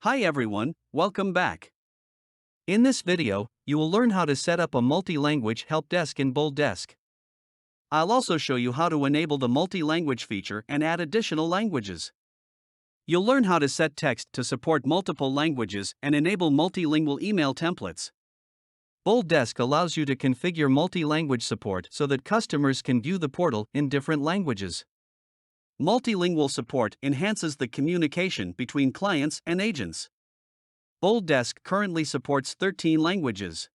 Hi everyone, welcome back. In this video, you will learn how to set up a multi-language help desk in BoldDesk. I'll also show you how to enable the multi-language feature and add additional languages. You'll learn how to set text to support multiple languages and enable multilingual email templates. BoldDesk allows you to configure multi-language support so that customers can view the portal in different languages. Multilingual support enhances the communication between clients and agents. BoldDesk currently supports 13 languages.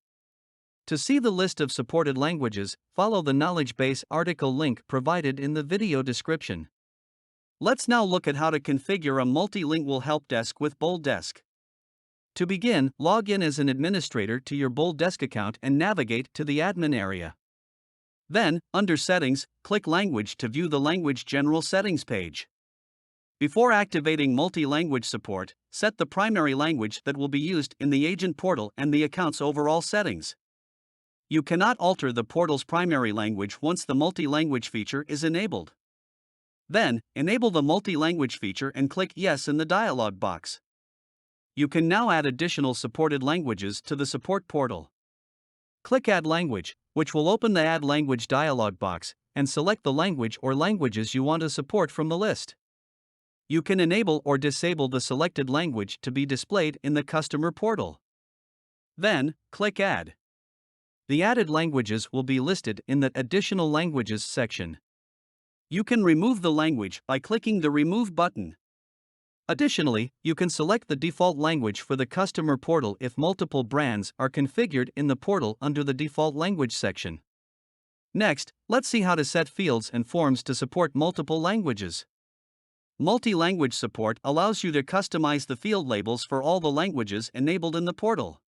To see the list of supported languages, follow the knowledge base article link provided in the video description. Let's now look at how to configure a multilingual help desk with BoldDesk. To begin, log in as an administrator to your BoldDesk account and navigate to the admin area. Then, under Settings, click Language to view the Language General Settings page. Before activating multi-language support, set the primary language that will be used in the agent portal and the account's overall settings. You cannot alter the portal's primary language once the multi-language feature is enabled. Then, enable the multi-language feature and click Yes in the dialog box. You can now add additional supported languages to the support portal. Click Add Language, which will open the Add Language dialog box, and select the language or languages you want to support from the list. You can enable or disable the selected language to be displayed in the customer portal. Then, click Add. The added languages will be listed in the Additional Languages section. You can remove the language by clicking the Remove button. Additionally, you can select the default language for the customer portal if multiple brands are configured in the portal under the Default Language section. Next, let's see how to set fields and forms to support multiple languages. Multi-language support allows you to customize the field labels for all the languages enabled in the portal.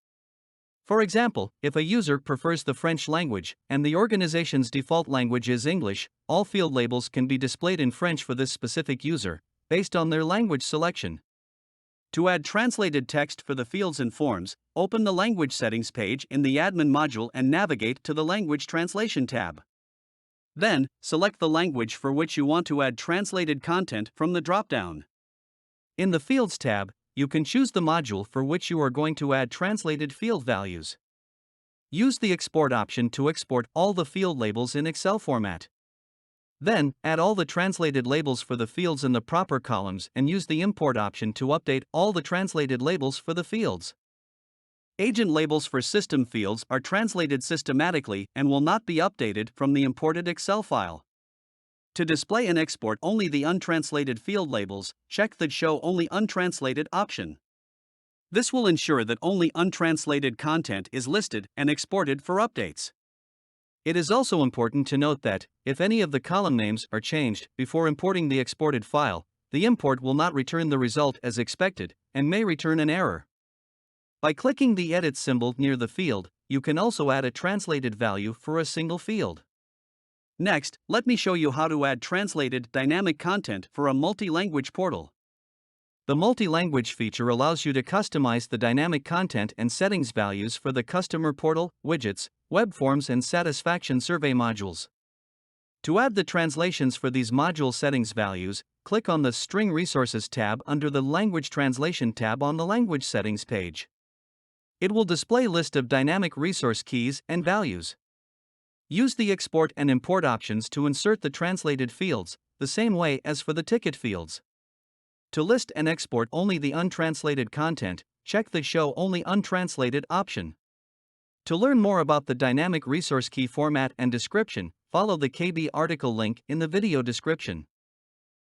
For example, if a user prefers the French language and the organization's default language is English, all field labels can be displayed in French for this specific user, based on their language selection. To add translated text for the fields and forms, open the Language Settings page in the Admin module and navigate to the Language Translation tab. Then, select the language for which you want to add translated content from the dropdown. In the Fields tab, you can choose the module for which you are going to add translated field values. Use the Export option to export all the field labels in Excel format. Then, add all the translated labels for the fields in the proper columns and use the Import option to update all the translated labels for the fields. Agent labels for system fields are translated systematically and will not be updated from the imported Excel file. To display and export only the untranslated field labels, check the Show Only Untranslated option. This will ensure that only untranslated content is listed and exported for updates. It is also important to note that, if any of the column names are changed before importing the exported file, the import will not return the result as expected and may return an error. By clicking the Edit symbol near the field, you can also add a translated value for a single field. Next, let me show you how to add translated dynamic content for a multi-language portal. The multi-language feature allows you to customize the dynamic content and settings values for the customer portal, widgets, web forms and satisfaction survey modules. To add the translations for these module settings values, click on the String Resources tab under the Language Translation tab on the Language Settings page. It will display a list of dynamic resource keys and values. Use the Export and Import options to insert the translated fields, the same way as for the ticket fields. To list and export only the untranslated content, check the Show Only Untranslated option. To learn more about the dynamic resource key format and description, follow the KB article link in the video description.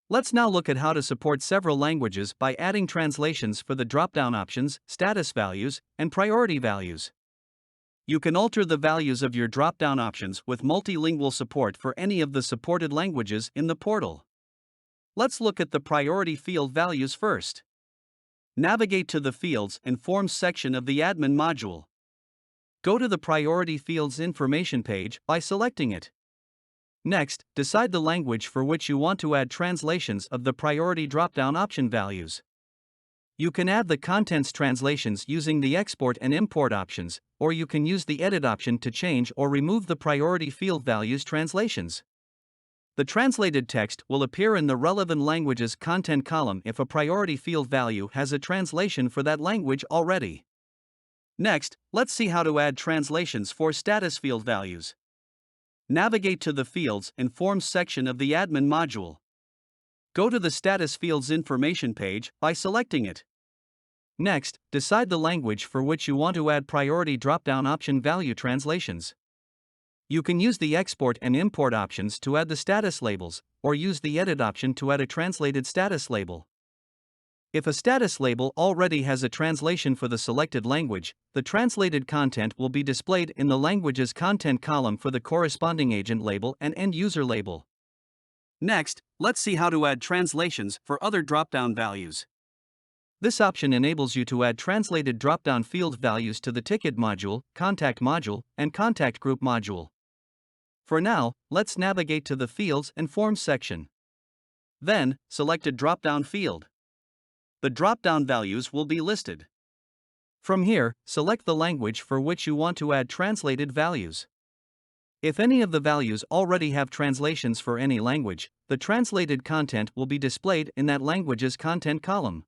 Let's now look at how to support several languages by adding translations for the drop-down options, status values, and priority values. You can alter the values of your drop-down options with multilingual support for any of the supported languages in the portal. Let's look at the priority field values first. Navigate to the Fields and Forms section of the Admin module. Go to the Priority Fields Information page by selecting it. Next, decide the language for which you want to add translations of the priority drop-down option values. You can add the contents translations using the Export and Import options, or you can use the Edit option to change or remove the priority field values translations. The translated text will appear in the relevant language's content column if a priority field value has a translation for that language already. Next, let's see how to add translations for status field values. Navigate to the Fields and Forms section of the admin module. Go to the Status Fields Information page by selecting it. Next, decide the language for which you want to add priority drop-down option value translations. You can use the Export and Import options to add the status labels, or use the Edit option to add a translated status label. If a status label already has a translation for the selected language, the translated content will be displayed in the language's content column for the corresponding agent label and end user label. Next, let's see how to add translations for other drop-down values. This option enables you to add translated drop-down field values to the Ticket module, Contact module, and Contact Group module. For now, let's navigate to the Fields and Forms section. Then, select a drop-down field. The drop-down values will be listed. From here, select the language for which you want to add translated values. If any of the values already have translations for any language, the translated content will be displayed in that language's content column.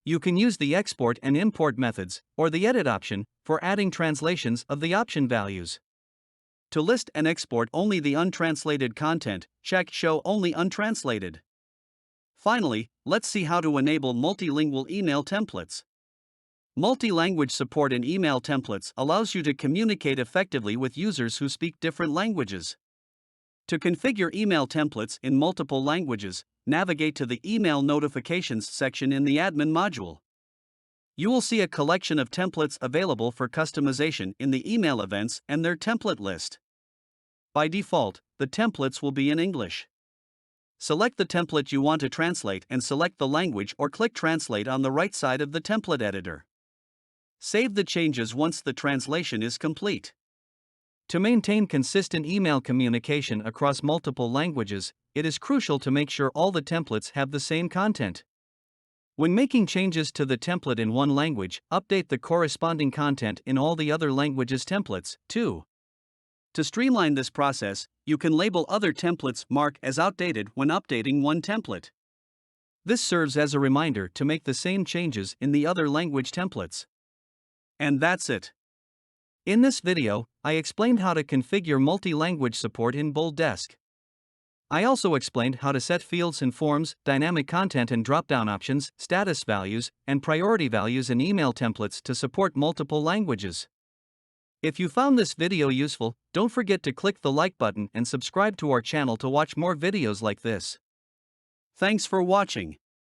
You can use the Export and Import methods, or the Edit option, for adding translations of the option values. To list and export only the untranslated content, check Show Only Untranslated. Finally, let's see how to enable multilingual email templates. Multi-language support in email templates allows you to communicate effectively with users who speak different languages. To configure email templates in multiple languages, navigate to the Email Notifications section in the Admin module. You will see a collection of templates available for customization in the email events and their template list. By default, the templates will be in English. Select the template you want to translate and select the language or click Translate on the right side of the template editor. Save the changes once the translation is complete. To maintain consistent email communication across multiple languages, it is crucial to make sure all the templates have the same content. When making changes to the template in one language, update the corresponding content in all the other languages' templates, too. To streamline this process, you can label other templates mark as outdated when updating one template. This serves as a reminder to make the same changes in the other language templates. And that's it. In this video, I explained how to configure multi-language support in BoldDesk. I also explained how to set fields and forms, dynamic content and drop-down options, status values, and priority values in email templates to support multiple languages. If you found this video useful, don't forget to click the like button and subscribe to our channel to watch more videos like this. Thanks for watching.